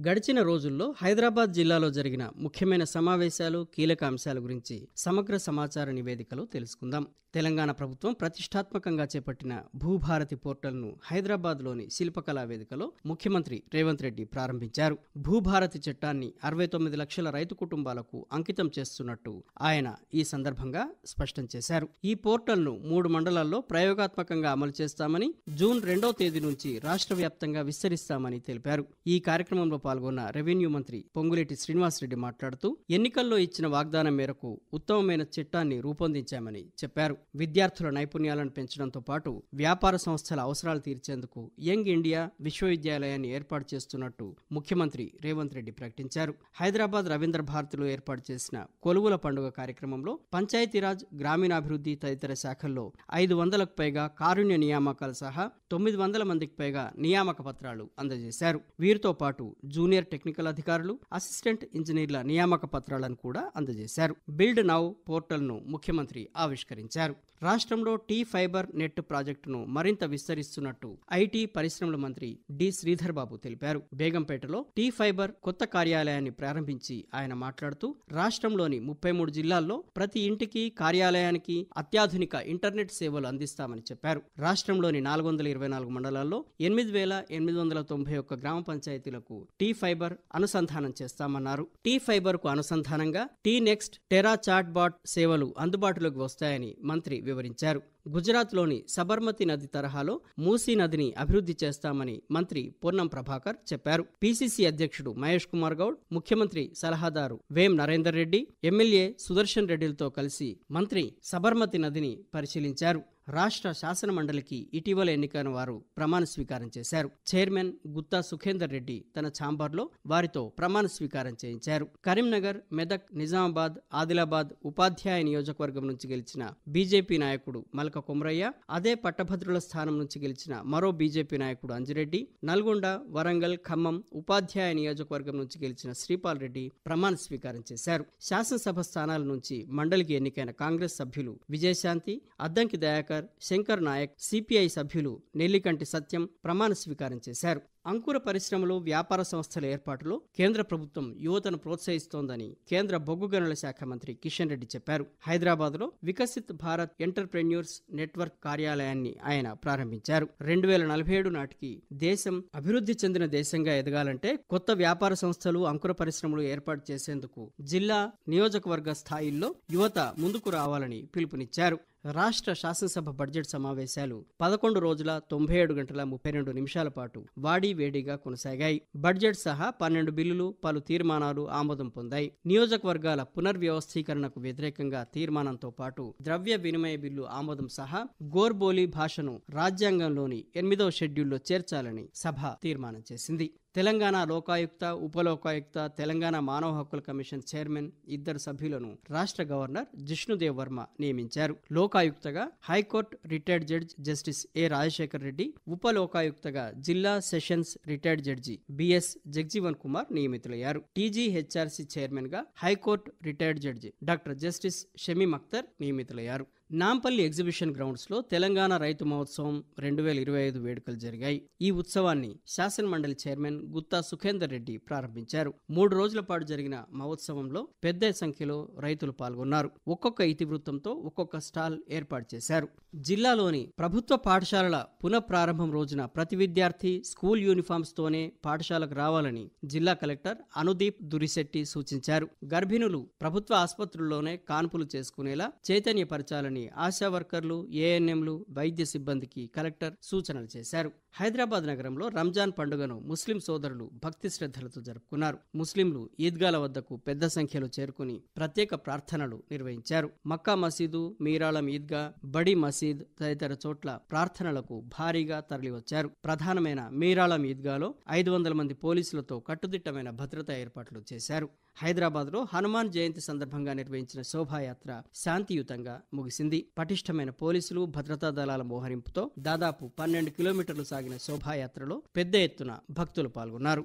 గడిచిన రోజుల్లో హైదరాబాద్ జిల్లాలో జరిగిన ముఖ్యమైన సమావేశాలు, కీలక అంశాల గురించి సమగ్ర సమాచార నివేదికలో తెలుసుకుందాం. తెలంగాణ ప్రభుత్వం ప్రతిష్టాత్మకంగా చేపట్టిన భూభారతి పోర్టల్ను హైదరాబాద్లోని శిల్పకళా వేదికలో ముఖ్యమంత్రి రేవంత్ రెడ్డి ప్రారంభించారు. భూభారతి చట్టాన్ని 69 లక్షల రైతు కుటుంబాలకు అంకితం చేస్తున్నట్టు ఆయన ఈ సందర్భంగా స్పష్టం చేశారు. ఈ పోర్టల్ను 3 మండలాల్లో ప్రయోగాత్మకంగా అమలు చేస్తామని, జూన్ 2వ తేదీ నుంచి రాష్ట్ర వ్యాప్తంగా విస్తరిస్తామని తెలిపారు. ఈ కార్యక్రమంలో పాల్గొన్న రెవెన్యూ మంత్రి పొంగులేటి శ్రీనివాసరెడ్డి మాట్లాడుతూ, ఎన్నికల్లో ఇచ్చిన వాగ్దానం మేరకు ఉత్తమమైన చట్టాన్ని రూపొందించామని చెప్పారు. విద్యార్థుల నైపుణ్యాలను పెంచడంతో పాటు వ్యాపార సంస్థల అవసరాలు తీర్చేందుకు యంగ్ ఇండియా విశ్వవిద్యాలయాన్ని ఏర్పాటు చేస్తున్నట్టు ముఖ్యమంత్రి రేవంత్ రెడ్డి ప్రకటించారు. హైదరాబాద్ రవీంద్ర భారతిలో ఏర్పాటు చేసిన కొలువుల పండుగ కార్యక్రమంలో పంచాయతీరాజ్, గ్రామీణాభివృద్ధి తదితర శాఖల్లో 500కు పైగా కారుణ్య నియామకాలు సహా 900 మందికి పైగా నియామక పత్రాలు అందజేశారు. వీరితో పాటు జూనియర్ టెక్నికల్ అధికారులు, అసిస్టెంట్ ఇంజనీర్ల నియామక పత్రాలను కూడా అందజేశారు. బిల్డ్ నౌ పోర్టల్ను ముఖ్యమంత్రి ఆవిష్కరించారు. రాష్ట్రంలో టీ ఫైబర్ నెట్ ప్రాజెక్టును మరింత విస్తరిస్తున్నట్టు ఐటీ పరిశ్రమల మంత్రి డి శ్రీధర్ బాబు తెలిపారు. బేగంపేటలో టీ ఫైబర్ కొత్త కార్యాలయాన్ని ప్రారంభించి ఆయన మాట్లాడుతూ, రాష్ట్రంలోని 33 జిల్లాల్లో ప్రతి ఇంటికి, కార్యాలయానికి అత్యాధునిక ఇంటర్నెట్ సేవలు అందిస్తామని చెప్పారు. రాష్ట్రంలోని 424 మండలాల్లో 8891 గ్రామ పంచాయతీలకు టీ ఫైబర్ అనుసంధానం చేస్తామన్నారు. టీ ఫైబర్ కు అనుసంధానంగా T next, Tera chatbot సేవలు అందుబాటులోకి వస్తాయని మంత్రి వివరించారు. గుజరాత్లోని సబర్మతి నది తరహాలో మూసీ నదిని అభివృద్ధి చేస్తామని మంత్రి పొన్నం ప్రభాకర్ చెప్పారు. పీసీసీ అధ్యక్షుడు మహేష్ కుమార్ గౌడ్, ముఖ్యమంత్రి సలహాదారు వేం నరేందర్ రెడ్డి, ఎమ్మెల్యే సుదర్శన్ రెడ్డిలతో కలిసి మంత్రి సబర్మతి నదిని పరిశీలించారు. రాష్ట్ర శాసన మండలికి ఇటీవల ఎన్నికైన వారు ప్రమాణ స్వీకారం చేశారు. చైర్మన్ గుత్తా సుఖేందర్ రెడ్డి తన ఛాంబర్లో వారితో ప్రమాణ స్వీకారం చేయించారు. కరీంనగర్, మెదక్, నిజామాబాద్, ఆదిలాబాద్ ఉపాధ్యాయ నియోజకవర్గం నుంచి గెలిచిన బీజేపీ నాయకుడు మల్క కొమరయ్య, అదే పట్టభద్రుల స్థానం నుంచి గెలిచిన మరో బీజేపీ నాయకుడు అంజిరెడ్డి, నల్గొండ, వరంగల్, ఖమ్మం ఉపాధ్యాయ నియోజకవర్గం నుంచి గెలిచిన శ్రీపాల్ రెడ్డి ప్రమాణ స్వీకారం చేశారు. శాసనసభ స్థానాల నుంచి మండలికి ఎన్నికైన కాంగ్రెస్ సభ్యులు విజయశాంతి, అద్దంకి దయాకర్, శంకర్ నాయక్, సిపిఐ సభ్యులు నెల్లికంటి సత్యం ప్రమాణ స్వీకారం చేశారు. అంకుర పరిశ్రమలు, వ్యాపార సంస్థల ఏర్పాటులో కేంద్ర ప్రభుత్వం యువతను ప్రోత్సహిస్తోందని కేంద్ర బొగ్గు గనుల శాఖ మంత్రి కిషన్ రెడ్డి చెప్పారు. హైదరాబాద్లో వికసిత్ భారత్ ఎంటర్ప్రెన్యూర్స్ నెట్వర్క్ కార్యాలయాన్ని ఆయన ప్రారంభించారు. 2047 నాటికి దేశం అభివృద్ధి చెందిన దేశంగా ఎదగాలంటే కొత్త వ్యాపార సంస్థలు, అంకుర పరిశ్రమలు ఏర్పాటు చేసేందుకు జిల్లా, నియోజకవర్గ స్థాయిల్లో యువత ముందుకు రావాలని పిలుపునిచ్చారు. రాష్ట్ర శాసనసభ బడ్జెట్ సమావేశాలు 11 రోజుల 97 గంటల 32 నిమిషాల పాటు వాడి వేడిగా కొనసాగాయి. బడ్జెట్ సహా 12 బిల్లులు, పలు తీర్మానాలు ఆమోదం పొందాయి. నియోజకవర్గాల పునర్వ్యవస్థీకరణకు వ్యతిరేకంగా తీర్మానంతో పాటు ద్రవ్య వినిమయ బిల్లు ఆమోదం సహా గోర్బోలీ భాషను రాజ్యాంగంలోని 8వ షెడ్యూల్లో చేర్చాలని సభ తీర్మానం చేసింది. తెలంగాణ లోకాయుక్త, ఉపలోకాయుక్త, తెలంగాణ మానవ హక్కుల కమిషన్ చైర్మన్ 2 సభ్యులను రాష్ట్ర గవర్నర్ జిష్ణుదేవ్ వర్మ నియమించారు. లోకాయుక్తగా high court retired judge justice A Rajasekhar Reddy, ఉపలోకాయుక్తగా జిల్లా sessions retired judge BS Jagjeevan Kumar నియమితులయ్యారు. టీజీహెచ్ఆర్సీ చైర్మన్ గా high court retired judge doctor justice Shamim Akhtar నియమితులయ్యారు. నాంపల్లి ఎగ్జిబిషన్ గ్రౌండ్స్ లో తెలంగాణ రైతు మహోత్సవం 2025 వేడుకలు జరిగాయి. ఈ ఉత్సవాన్ని శాసన మండలి చైర్మన్ గుత్తా సుఖేందర్ రెడ్డి ప్రారంభించారు. 3 రోజుల పాటు జరిగిన మహోత్సవంలో పెద్ద సంఖ్యలో రైతులు పాల్గొన్నారు. ఒక్కొక్క ఇతివృత్తంతో ఒక్కొక్క స్టాల్ ఏర్పాటు చేశారు. జిల్లాలోని ప్రభుత్వ పాఠశాలల పునఃప్రారంభం రోజున ప్రతి విద్యార్థి స్కూల్ యూనిఫామ్స్ తోనే పాఠశాలకు రావాలని జిల్లా కలెక్టర్ అనుదీప్ దురిశెట్టి సూచించారు. గర్భిణులు ప్రభుత్వ ఆసుపత్రుల్లోనే కాన్పులు చేసుకునేలా చైతన్యపరచాలని ఆశా వర్కర్లు, ఏఎన్ఎంలు, వైద్య సిబ్బందికి కలెక్టర్ సూచనలు చేశారు. హైదరాబాద్ నగరంలో రంజాన్ పండుగను ముస్లిం సోదరులు భక్తి శ్రద్ధలతో జరుపుకున్నారు. ముస్లింలు ఈద్గాల వద్దకు పెద్ద సంఖ్యలో చేరుకుని ప్రత్యేక ప్రార్థనలు నిర్వహించారు. మక్కా మసీదు, మీరాళం ఈద్గా, బడి మసీద్ తదితర చోట్ల ప్రార్థనలకు భారీగా తరలివచ్చారు. ప్రధానమైన మీరాళం ఈద్గాలో 500 మంది పోలీసులతో కట్టుదిట్టమైన భద్రతా ఏర్పాట్లు చేశారు. హైదరాబాద్లో హనుమాన్ జయంతి సందర్భంగా నిర్వహించిన శోభాయాత్ర శాంతియుతంగా ముగిసింది. పటిష్టమైన పోలీసులు, భద్రతా దళాల మోహరింపుతో దాదాపు 12 కిలోమీటర్లు సాగిన శోభాయాత్రలో పెద్ద ఎత్తున భక్తులు పాల్గొన్నారు.